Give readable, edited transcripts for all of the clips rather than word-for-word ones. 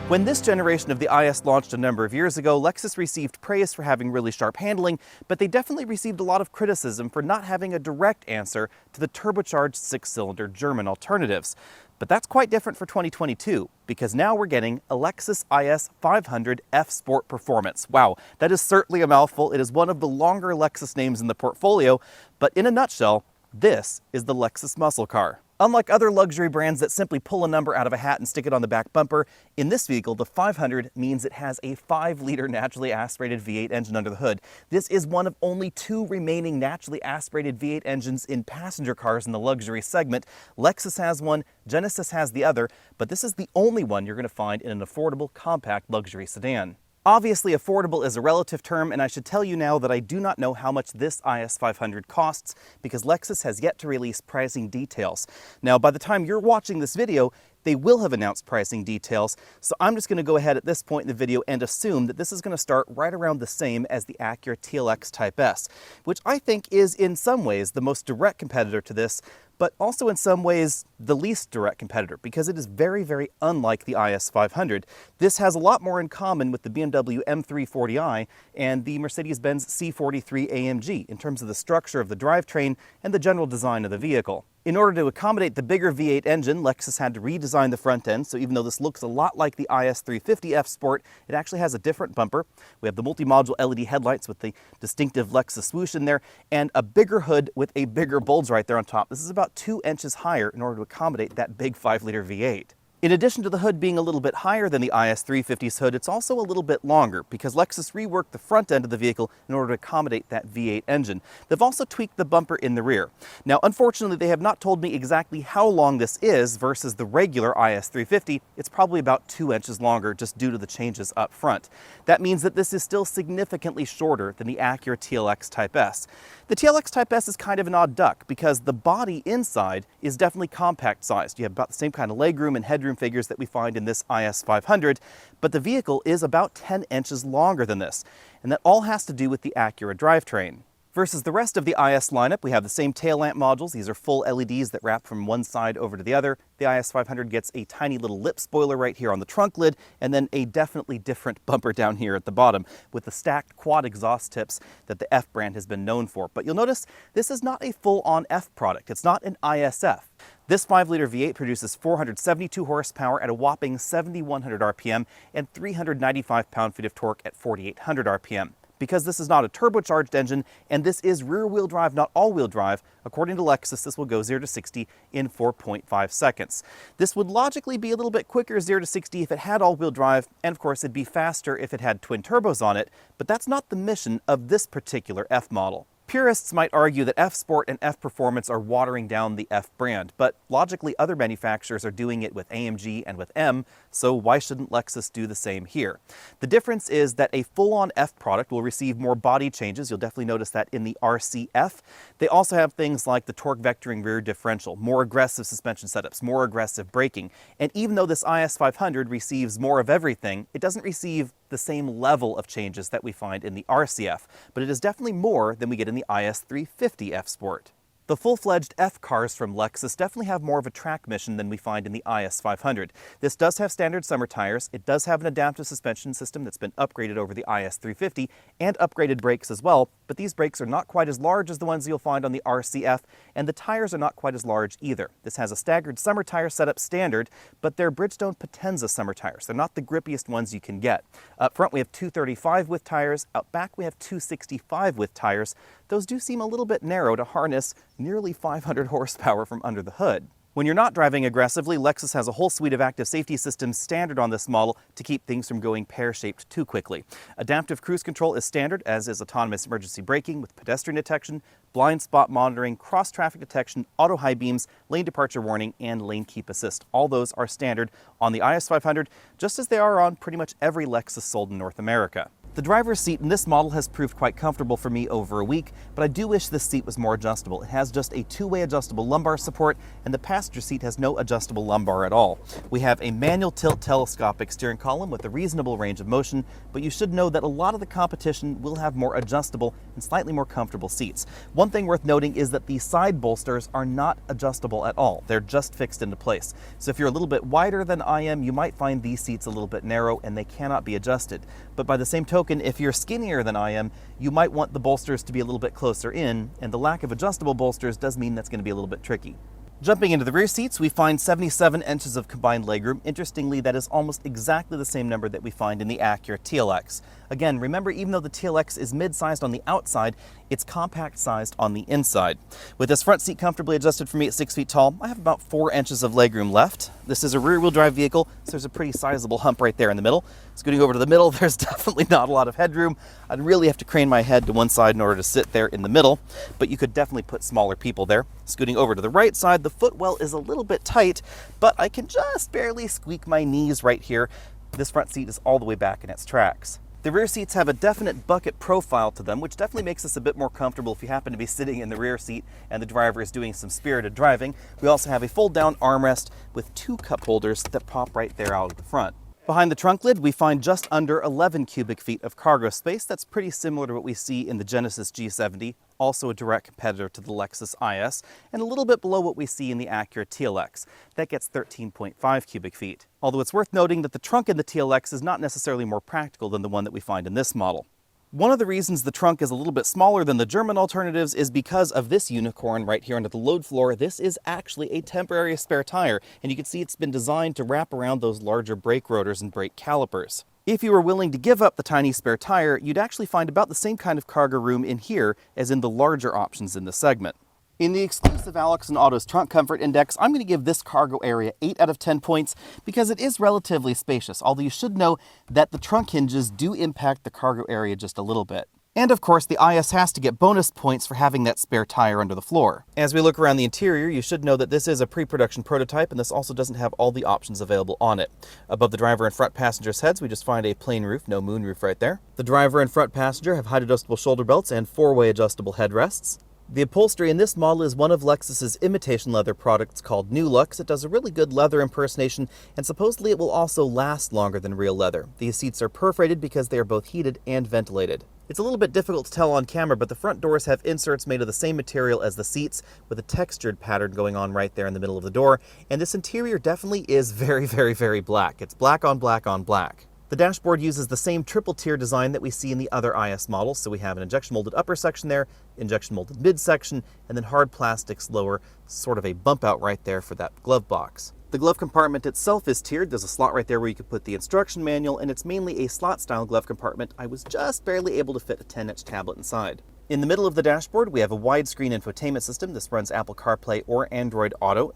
When this generation of the IS launched a number of years ago, Lexus received praise for having really sharp handling, but they definitely received a lot of criticism for not having a direct answer to the turbocharged six-cylinder German alternatives. But that's quite different for 2022, because now we're getting a Lexus IS 500 F Sport Performance. Wow, that is certainly a mouthful. It is one of the longer Lexus names in the portfolio, but in a nutshell, this is the Lexus muscle car. Unlike other luxury brands that simply pull a number out of a hat and stick it on the back bumper, in this vehicle, the 500 means it has a 5-liter naturally aspirated V8 engine under the hood. This is one of only 2 remaining naturally aspirated V8 engines in passenger cars in the luxury segment. Lexus has one, Genesis has the other, but this is the only one you're going to find in an affordable, compact luxury sedan. Obviously, affordable is a relative term, and I should tell you now that I do not know how much this IS 500 costs because Lexus has yet to release pricing details. Now, by the time you're watching this video, they will have announced pricing details, so I'm just going to go ahead at this point in the video and assume that this is going to start right around the same as the Acura TLX Type S, which I think is in some ways the most direct competitor to this, but also in some ways the least direct competitor because it is very, very unlike the IS 500. This has a lot more in common with the BMW M340i and the Mercedes-Benz C63 AMG in terms of the structure of the drivetrain and the general design of the vehicle. In order to accommodate the bigger V8 engine, Lexus had to redesign the front end, so even though this looks a lot like the IS 350 F Sport, it actually has a different bumper. We have the multi-module LED headlights with the distinctive Lexus swoosh in there, and a bigger hood with a bigger bulge right there on top. This is about 2 inches higher in order to accommodate that big 5-liter V8. In addition to the hood being a little bit higher than the IS 350's hood, it's also a little bit longer because Lexus reworked the front end of the vehicle in order to accommodate that V8 engine. They've also tweaked the bumper in the rear. Now, unfortunately, they have not told me exactly how long this is versus the regular IS 350. It's probably about 2 inches longer just due to the changes up front. That means that this is still significantly shorter than the Acura TLX Type S. The TLX Type S is kind of an odd duck because the body inside is definitely compact sized. You have about the same kind of legroom and headroom figures that we find in this IS 500, but the vehicle is about 10 inches longer than this, and that all has to do with the Acura drivetrain. Versus the rest of the IS lineup, we have the same tail lamp modules. These are full LEDs that wrap from one side over to the other. The IS 500 gets a tiny little lip spoiler right here on the trunk lid, and then a definitely different bumper down here at the bottom with the stacked quad exhaust tips that the F brand has been known for. But you'll notice this is not a full-on F product. It's not an ISF. This 5-liter V8 produces 472 horsepower at a whopping 7,100 RPM and 395 pound-feet of torque at 4,800 RPM. Because this is not a turbocharged engine, and this is rear-wheel drive, not all-wheel drive, according to Lexus, this will go 0 to 60 in 4.5 seconds. This would logically be a little bit quicker 0 to 60 if it had all-wheel drive, and of course it'd be faster if it had twin turbos on it, but that's not the mission of this particular F model. Purists might argue that F Sport and F Performance are watering down the F brand, but logically other manufacturers are doing it with AMG and with M, so why shouldn't Lexus do the same here? The difference is that a full-on F product will receive more body changes. You'll definitely notice that in the RCF. They also have things like the torque vectoring rear differential, more aggressive suspension setups, more aggressive braking, and even though this IS 500 receives more of everything, it doesn't receive the same level of changes that we find in the RCF, but it is definitely more than we get in the IS 350 F Sport. The full-fledged F cars from Lexus definitely have more of a track mission than we find in the IS 500. This does have standard summer tires, it does have an adaptive suspension system that's been upgraded over the IS 350, and upgraded brakes as well, but these brakes are not quite as large as the ones you'll find on the RCF, and the tires are not quite as large either. This has a staggered summer tire setup standard, but they're Bridgestone Potenza summer tires. They're not the grippiest ones you can get. Up front we have 235 width tires, out back we have 265 width tires. Those do seem a little bit narrow to harness nearly 500 horsepower from under the hood. When you're not driving aggressively, Lexus has a whole suite of active safety systems standard on this model to keep things from going pear-shaped too quickly. Adaptive cruise control is standard, as is autonomous emergency braking with pedestrian detection, blind spot monitoring, cross-traffic detection, auto high beams, lane departure warning, and lane keep assist. All those are standard on the IS 500, just as they are on pretty much every Lexus sold in North America. The driver's seat in this model has proved quite comfortable for me over a week, but I do wish this seat was more adjustable. It has just a two-way adjustable lumbar support, and the passenger seat has no adjustable lumbar at all. We have a manual tilt telescopic steering column with a reasonable range of motion, but you should know that a lot of the competition will have more adjustable and slightly more comfortable seats. One thing worth noting is that the side bolsters are not adjustable at all. They're just fixed into place. So if you're a little bit wider than I am, you might find these seats a little bit narrow and they cannot be adjusted. But by the same token, if you're skinnier than I am, you might want the bolsters to be a little bit closer in, and the lack of adjustable bolsters does mean that's going to be a little bit tricky. Jumping into the rear seats, we find 77 inches of combined legroom. Interestingly, that is almost exactly the same number that we find in the Acura TLX. Again, remember, even though the TLX is mid-sized on the outside, it's compact-sized on the inside. With this front seat comfortably adjusted for me at 6 feet tall, I have about 4 inches of legroom left. This is a rear-wheel drive vehicle, so there's a pretty sizable hump right there in the middle. Scooting over to the middle, there's definitely not a lot of headroom. I'd really have to crane my head to one side in order to sit there in the middle, but you could definitely put smaller people there. Scooting over to the right side, the footwell is a little bit tight, but I can just barely squeak my knees right here. This front seat is all the way back in its tracks. The rear seats have a definite bucket profile to them, which definitely makes us a bit more comfortable if you happen to be sitting in the rear seat and the driver is doing some spirited driving. We also have a fold-down armrest with 2 cup holders that pop right there out of the front. Behind the trunk lid, we find just under 11 cubic feet of cargo space. That's pretty similar to what we see in the Genesis G70, also a direct competitor to the Lexus IS, and a little bit below what we see in the Acura TLX. That gets 13.5 cubic feet. Although it's worth noting that the trunk in the TLX is not necessarily more practical than the one that we find in this model. One of the reasons the trunk is a little bit smaller than the German alternatives is because of this unicorn right here under the load floor. This is actually a temporary spare tire, and you can see it's been designed to wrap around those larger brake rotors and brake calipers. If you were willing to give up the tiny spare tire, you'd actually find about the same kind of cargo room in here as in the larger options in the segment. In the exclusive Alex and Auto's Trunk Comfort Index, I'm going to give this cargo area 8 out of 10 points because it is relatively spacious, although you should know that the trunk hinges do impact the cargo area just a little bit. And of course, the IS has to get bonus points for having that spare tire under the floor. As we look around the interior, you should know that this is a pre-production prototype, and this also doesn't have all the options available on it. Above the driver and front passengers' heads, we just find a plain roof, no moonroof right there. The driver and front passenger have height adjustable shoulder belts and 4-way adjustable headrests. The upholstery in this model is one of Lexus's imitation leather products called New Lux. It does a really good leather impersonation, and supposedly it will also last longer than real leather. These seats are perforated because they are both heated and ventilated. It's a little bit difficult to tell on camera, but the front doors have inserts made of the same material as the seats with a textured pattern going on right there in the middle of the door, and this interior definitely is very, very, very black. It's black on black on black. The dashboard uses the same triple-tier design that we see in the other IS models, so we have an injection-molded upper section there, injection-molded mid-section, and then hard plastics lower, sort of a bump-out right there for that glove box. The glove compartment itself is tiered. There's a slot right there where you could put the instruction manual, and it's mainly a slot-style glove compartment. I was just barely able to fit a 10-inch tablet inside. In the middle of the dashboard, we have a widescreen infotainment system. This runs Apple CarPlay or Android Auto.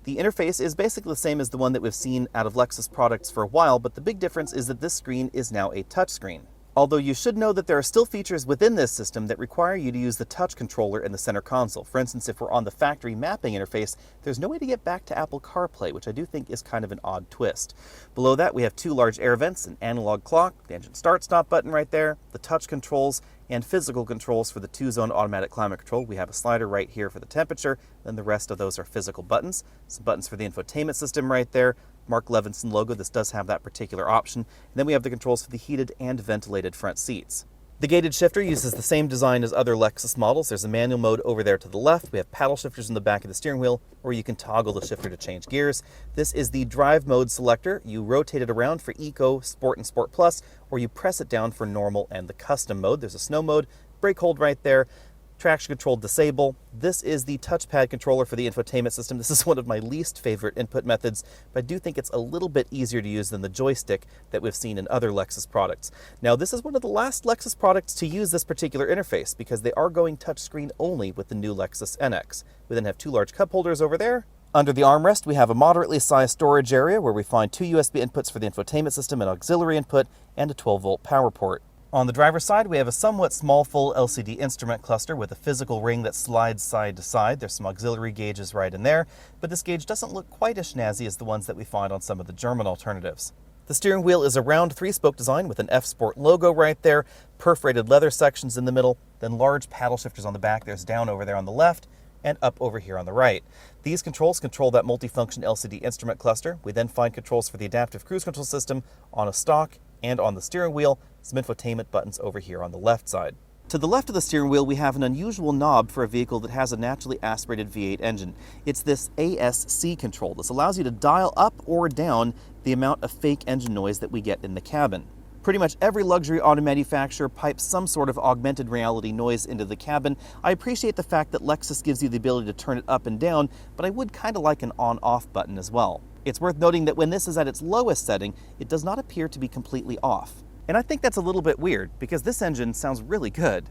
The interface is basically the same as the one that we've seen out of Lexus products for a while, but the big difference is that this screen is now a touchscreen. Although you should know that there are still features within this system that require you to use the touch controller in the center console. For instance, if we're on the factory mapping interface, there's no way to get back to Apple CarPlay, which I do think is kind of an odd twist. Below that, we have 2 large air vents, an analog clock, the engine start-stop button right there, the touch controls, and physical controls for the 2-zone automatic climate control. We have a slider right here for the temperature, then the rest of those are physical buttons. Some buttons for the infotainment system right there. Mark Levinson logo, this does have that particular option. And then we have the controls for the heated and ventilated front seats. The gated shifter uses the same design as other Lexus models. There's a manual mode over there to the left. We have paddle shifters in the back of the steering wheel, or you can toggle the shifter to change gears. This is the drive mode selector. You rotate it around for Eco, Sport, and Sport Plus, or you press it down for normal and the custom mode. There's a snow mode, brake hold right there, traction control disable. This is the touchpad controller for the infotainment system. This is one of my least favorite input methods, but I do think it's a little bit easier to use than the joystick that we've seen in other Lexus products. Now, this is one of the last Lexus products to use this particular interface because they are going touchscreen only with the new Lexus NX. We then have 2 large cup holders over there. Under the armrest, we have a moderately sized storage area where we find 2 USB inputs for the infotainment system, an auxiliary input, and a 12-volt power port. On the driver's side, we have a somewhat small full LCD instrument cluster with a physical ring that slides side to side. There's some auxiliary gauges right in there, but this gauge doesn't look quite as snazzy as the ones that we find on some of the German alternatives. The steering wheel is a round 3-spoke design with an F-Sport logo right there, perforated leather sections in the middle, then large paddle shifters on the back. There's down over there on the left and up over here on the right. These controls control that multifunction LCD instrument cluster. We then find controls for the adaptive cruise control system on a stalk and on the steering wheel, some infotainment buttons over here on the left side. To the left of the steering wheel, we have an unusual knob for a vehicle that has a naturally aspirated V8 engine. It's this ASC control. This allows you to dial up or down the amount of fake engine noise that we get in the cabin. Pretty much every luxury auto manufacturer pipes some sort of augmented reality noise into the cabin. I appreciate the fact that Lexus gives you the ability to turn it up and down, but I would kind of like an on-off button as well. It's worth noting that when this is at its lowest setting, it does not appear to be completely off. And I think that's a little bit weird, because this engine sounds really good.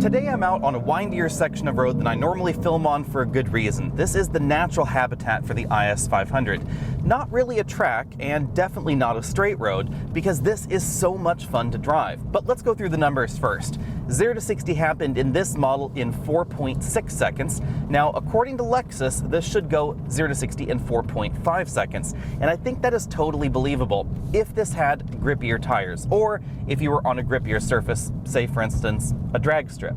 Today I'm out on a windier section of road than I normally film on for a good reason. This is the natural habitat for the IS500. Not really a track, and definitely not a straight road, because this is so much fun to drive. But let's go through the numbers first. 0 to 60 happened in this model in 4.6 seconds. Now, according to Lexus, this should go 0 to 60 in 4.5 seconds. And I think that is totally believable if this had grippier tires, or if you were on a grippier surface, say for instance, a drag strip.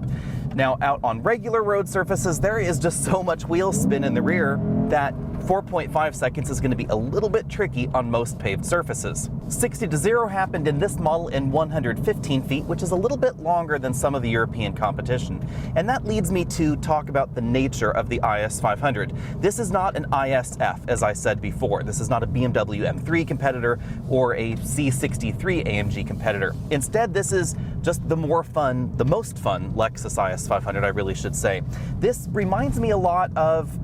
Now, out on regular road surfaces, there is just so much wheel spin in the rear that 4.5 seconds is going to be a little bit tricky on most paved surfaces. 60 to 0 happened in this model in 115 feet, which is a little bit longer than some of the European competition. And that leads me to talk about the nature of the IS500. This is not an ISF, as I said before. This is not a BMW M3 competitor or a C63 AMG competitor. Instead, this is just the most fun Lexus IS500, I really should say. This reminds me a lot of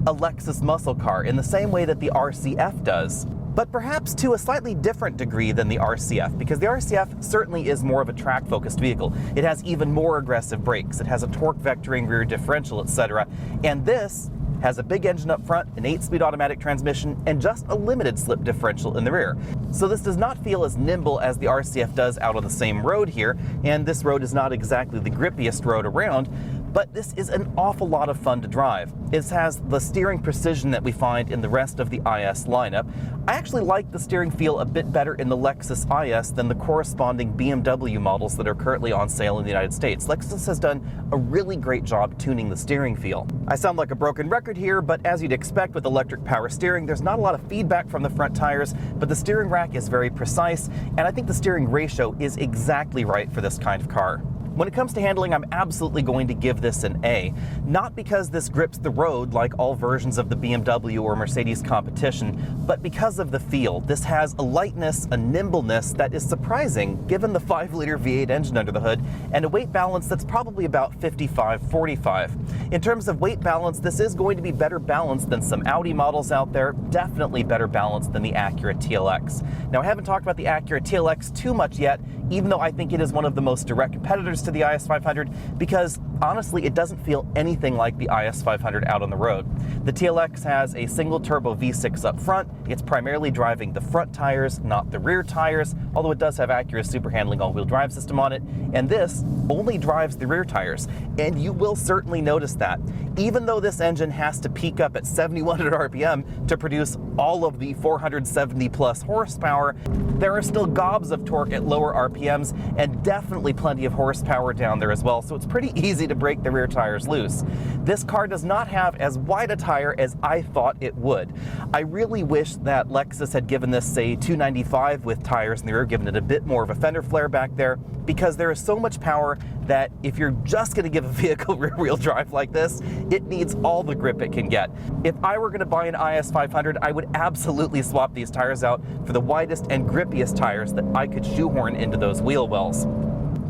a Lexus muscle car in the same way that the RCF does, but perhaps to a slightly different degree than the RCF, because the RCF certainly is more of a track-focused vehicle. It has even more aggressive brakes, it has a torque vectoring rear differential, etc. And this has a big engine up front, an 8-speed automatic transmission, and just a limited slip differential in the rear. So this does not feel as nimble as the RCF does out on the same road here, and this road is not exactly the grippiest road around, but this is an awful lot of fun to drive. It has the steering precision that we find in the rest of the IS lineup. I actually like the steering feel a bit better in the Lexus IS than the corresponding BMW models that are currently on sale in the United States. Lexus has done a really great job tuning the steering feel. I sound like a broken record here, but as you'd expect with electric power steering, there's not a lot of feedback from the front tires, but the steering rack is very precise, and I think the steering ratio is exactly right for this kind of car. When it comes to handling, I'm absolutely going to give this an A. Not because this grips the road like all versions of the BMW or Mercedes competition, but because of the feel. This has a lightness, a nimbleness that is surprising given the 5-liter V8 engine under the hood, and a weight balance that's probably about 55-45. In terms of weight balance, this is going to be better balanced than some Audi models out there, definitely better balanced than the Acura TLX. Now, I haven't talked about the Acura TLX too much yet, even though I think it is one of the most direct competitors to the IS500, because honestly, it doesn't feel anything like the IS500 out on the road. The TLX has a single turbo V6 up front. It's primarily driving the front tires, not the rear tires, although it does have Acura's super handling all-wheel drive system on it, and this only drives the rear tires, and you will certainly notice that. Even though this engine has to peak up at 7,100 RPM to produce all of the 470 plus horsepower, there are still gobs of torque at lower RPMs, and definitely plenty of horsepower down there as well, so it's pretty easy to break the rear tires loose. This car does not have as wide a tire as I thought it would. I really wish that Lexus had given this, say, 295 with tires in the rear, given it a bit more of a fender flare back there, because there is so much power that if you're just going to give a vehicle rear-wheel drive like this, it needs all the grip it can get. If I were going to buy an IS500, I would absolutely swap these tires out for the widest and grippiest tires that I could shoehorn into those wheel wells.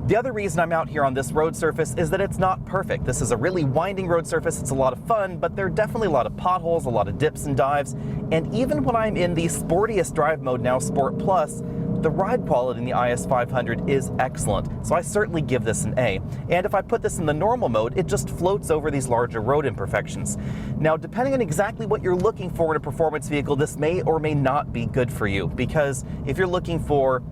The other reason I'm out here on this road surface is that it's not perfect. This is a really winding road surface. It's a lot of fun, but there are definitely a lot of potholes, a lot of dips and dives, and even when I'm in the sportiest drive mode now, Sport Plus, the ride quality in the IS500 is excellent, so I certainly give this an A. And if I put this in the normal mode, it just floats over these larger road imperfections. Now, depending on exactly what you're looking for in a performance vehicle, this may or may not be good for you, because if you're looking for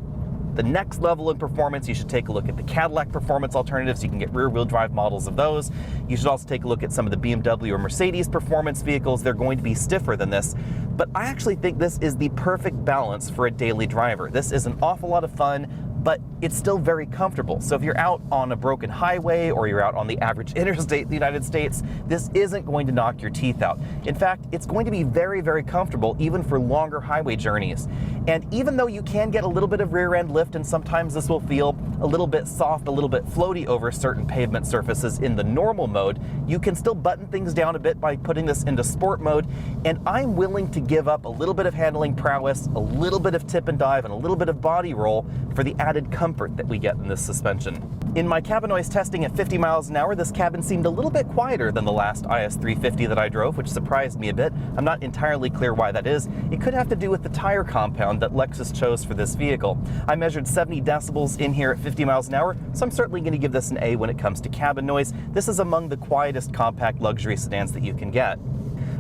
the next level in performance, you should take a look at the Cadillac performance alternatives. You can get rear-wheel drive models of those. You should also take a look at some of the BMW or Mercedes performance vehicles. They're going to be stiffer than this, but I actually think this is the perfect balance for a daily driver. This is an awful lot of fun, but it's still very comfortable. So if you're out on a broken highway or you're out on the average interstate in the United States, this isn't going to knock your teeth out. In fact, it's going to be very, very comfortable even for longer highway journeys. And even though you can get a little bit of rear end lift, and sometimes this will feel a little bit soft, a little bit floaty over certain pavement surfaces in the normal mode, you can still button things down a bit by putting this into sport mode. And I'm willing to give up a little bit of handling prowess, a little bit of tip and dive, and a little bit of body roll for the added comfort that we get in this suspension. In my cabin noise testing at 50 miles an hour, this cabin seemed a little bit quieter than the last IS350 that I drove, which surprised me a bit. I'm not entirely clear why that is. It could have to do with the tire compound that Lexus chose for this vehicle. I measured 70 decibels in here at 50 miles an hour, so I'm certainly going to give this an A when it comes to cabin noise. This is among the quietest compact luxury sedans that you can get.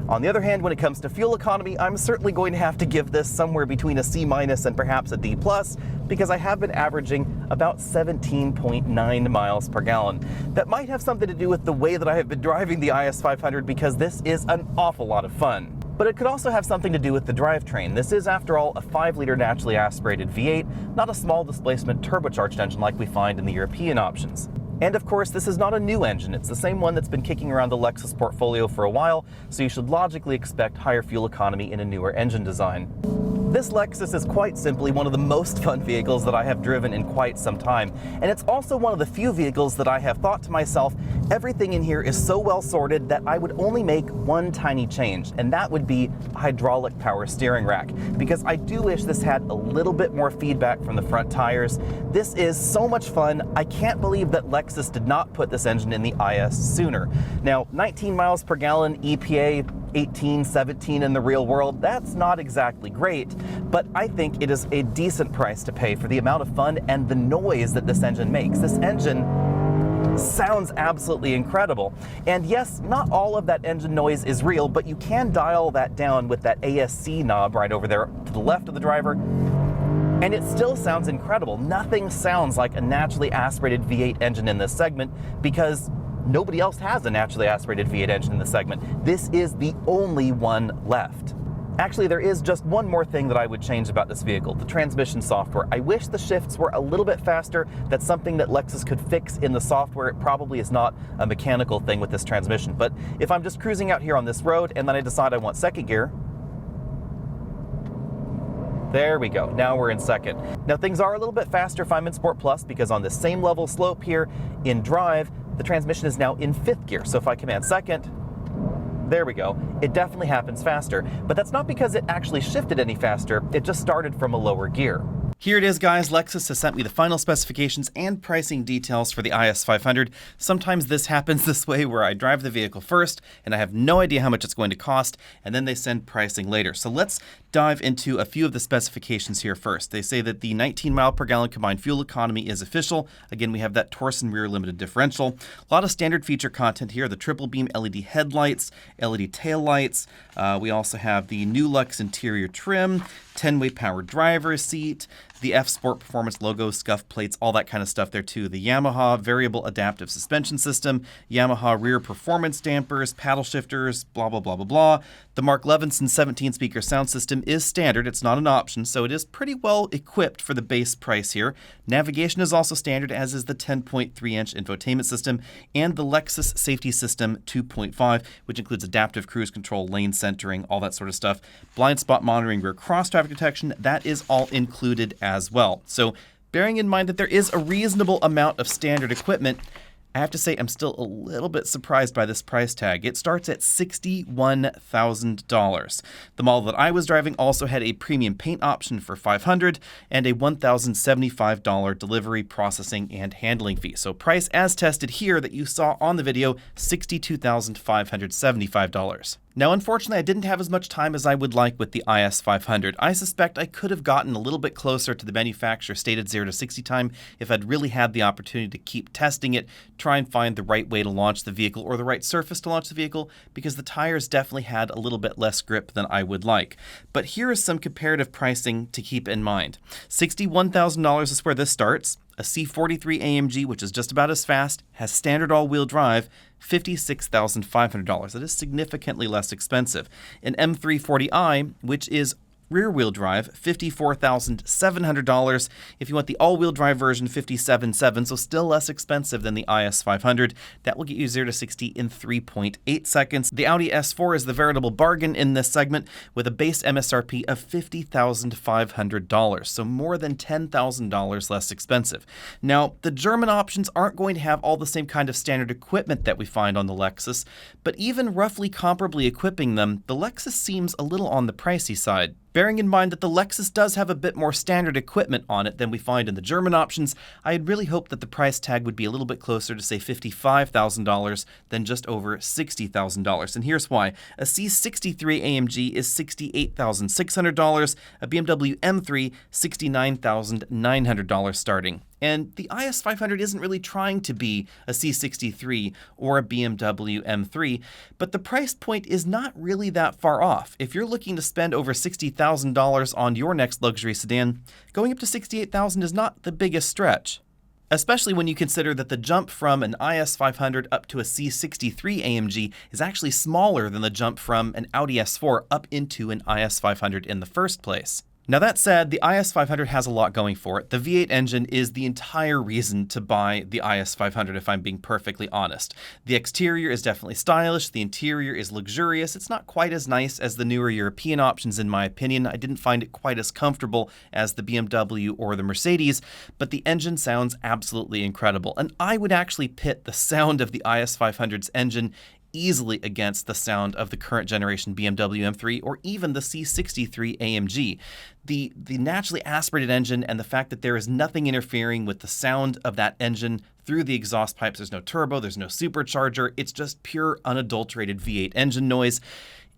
On the other hand, when it comes to fuel economy, I'm certainly going to have to give this somewhere between a C- and perhaps a D+, because I have been averaging about 17.9 miles per gallon. That might have something to do with the way that I have been driving the IS500, because this is an awful lot of fun. But it could also have something to do with the drivetrain. This is, after all, a 5-liter naturally aspirated V8, not a small displacement turbocharged engine like we find in the European options. And of course, this is not a new engine. It's the same one that's been kicking around the Lexus portfolio for a while, so you should logically expect higher fuel economy in a newer engine design. This Lexus is quite simply one of the most fun vehicles that I have driven in quite some time. And it's also one of the few vehicles that I have thought to myself, everything in here is so well sorted that I would only make one tiny change, and that would be a hydraulic power steering rack. Because I do wish this had a little bit more feedback from the front tires. This is so much fun. I can't believe that Lexus did not put this engine in the IS sooner. Now, 19 miles per gallon EPA, 18, 17 in the real world, that's not exactly great, but I think it is a decent price to pay for the amount of fun and the noise that this engine makes. This engine sounds absolutely incredible. And yes, not all of that engine noise is real, but you can dial that down with that ASC knob right over there to the left of the driver, and it still sounds incredible. Nothing sounds like a naturally aspirated V8 engine in this segment, because nobody else has a naturally aspirated V8 engine in the segment. This is the only one left. Actually, there is just one more thing that I would change about this vehicle, the transmission software. I wish the shifts were a little bit faster. That's something that Lexus could fix in the software. It probably is not a mechanical thing with this transmission. But if I'm just cruising out here on this road and then I decide I want second gear, there we go. Now we're in second. Now things are a little bit faster if I'm in Sport Plus, because on this same level slope here in drive, the transmission is now in 5th gear. So if I command second, there we go. It definitely happens faster, but that's not because it actually shifted any faster. It just started from a lower gear. Here it is, guys. Lexus has sent me the final specifications and pricing details for the IS500. Sometimes this happens this way, where I drive the vehicle first and I have no idea how much it's going to cost, and then they send pricing later. So let's dive into a few of the specifications here first. They say that the 19 mile per gallon combined fuel economy is official. Again, we have that Torsen rear limited differential. A lot of standard feature content here: the triple beam LED headlights, LED taillights. We also have the new Lux interior trim, 10-way power driver's seat, the F Sport Performance logo, scuff plates, all that kind of stuff there too. The Yamaha variable adaptive suspension system, Yamaha rear performance dampers, paddle shifters, blah, blah, blah, blah, blah. The Mark Levinson 17-speaker sound system is standard. It's not an option, so it is pretty well equipped for the base price here. Navigation is also standard, as is the 10.3-inch infotainment system and the Lexus Safety System 2.5, which includes adaptive cruise control, lane centering, all that sort of stuff. Blind spot monitoring, rear cross traffic detection, that is all included as well. So bearing in mind that there is a reasonable amount of standard equipment, I have to say I'm still a little bit surprised by this price tag. It starts at $61,000. The model that I was driving also had a premium paint option for $500 and a $1,075 delivery, processing, and handling fee. So price as tested here that you saw on the video, $62,575. Now, unfortunately, I didn't have as much time as I would like with the IS500. I suspect I could have gotten a little bit closer to the manufacturer's stated 0 to 60 time if I'd really had the opportunity to keep testing it, try and find the right way to launch the vehicle or the right surface to launch the vehicle, because the tires definitely had a little bit less grip than I would like. But here is some comparative pricing to keep in mind. $61,000 is where this starts. A C63 AMG, which is just about as fast, has standard all-wheel drive, $56,500. That is significantly less expensive. An M340i, which is rear-wheel drive, $54,700. If you want the all-wheel drive version, $57,700, so still less expensive than the IS500. That will get you 0 to 60 in 3.8 seconds. The Audi S4 is the veritable bargain in this segment with a base MSRP of $50,500, so more than $10,000 less expensive. Now, the German options aren't going to have all the same kind of standard equipment that we find on the Lexus, but even roughly comparably equipping them, the Lexus seems a little on the pricey side. Bearing in mind that the Lexus does have a bit more standard equipment on it than we find in the German options, I had really hoped that the price tag would be a little bit closer to, say, $55,000 than just over $60,000. And here's why. A C63 AMG is $68,600, a BMW M3, $69,900 starting. And the IS500 isn't really trying to be a C63 or a BMW M3, but the price point is not really that far off. If you're looking to spend over $60,000 on your next luxury sedan, going up to $68,000 is not the biggest stretch. Especially when you consider that the jump from an IS500 up to a C63 AMG is actually smaller than the jump from an Audi S4 up into an IS500 in the first place. Now that said, the IS500 has a lot going for it. The V8 engine is the entire reason to buy the IS500 if I'm being perfectly honest. The exterior is definitely stylish, the interior is luxurious. It's not quite as nice as the newer European options in my opinion. I didn't find it quite as comfortable as the BMW or the Mercedes, but the engine sounds absolutely incredible. And I would actually pit the sound of the IS500's engine easily against the sound of the current generation BMW M3 or even the C63 AMG. The naturally aspirated engine and the fact that there is nothing interfering with the sound of that engine through the exhaust pipes, there's no turbo, there's no supercharger, it's just pure unadulterated V8 engine noise,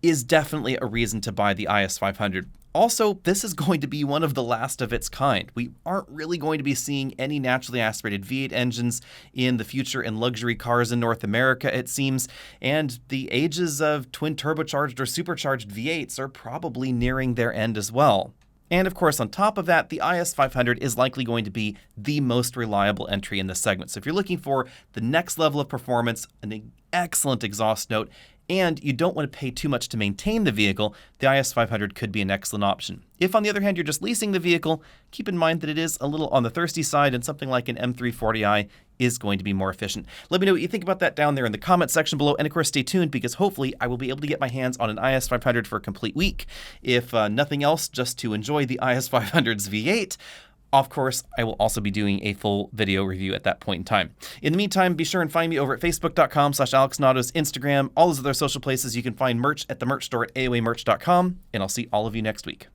is definitely a reason to buy the IS500. Also, this is going to be one of the last of its kind. We aren't really going to be seeing any naturally aspirated V8 engines in the future in luxury cars in North America, it seems, and the ages of twin turbocharged or supercharged V8s are probably nearing their end as well. And of course, on top of that, the IS500 is likely going to be the most reliable entry in this segment. So if you're looking for the next level of performance, an excellent exhaust note, and you don't want to pay too much to maintain the vehicle, the IS500 could be an excellent option. If, on the other hand, you're just leasing the vehicle, keep in mind that it is a little on the thirsty side and something like an M340i is going to be more efficient. Let me know what you think about that down there in the comment section below, and of course stay tuned because hopefully I will be able to get my hands on an IS500 for a complete week. If nothing else, just to enjoy the IS500's V8. Of course, I will also be doing a full video review at that point in time. In the meantime, be sure and find me over at facebook.com/AlexNautos, Instagram, all those other social places. You can find merch at the merch store at aoamerch.com, and I'll see all of you next week.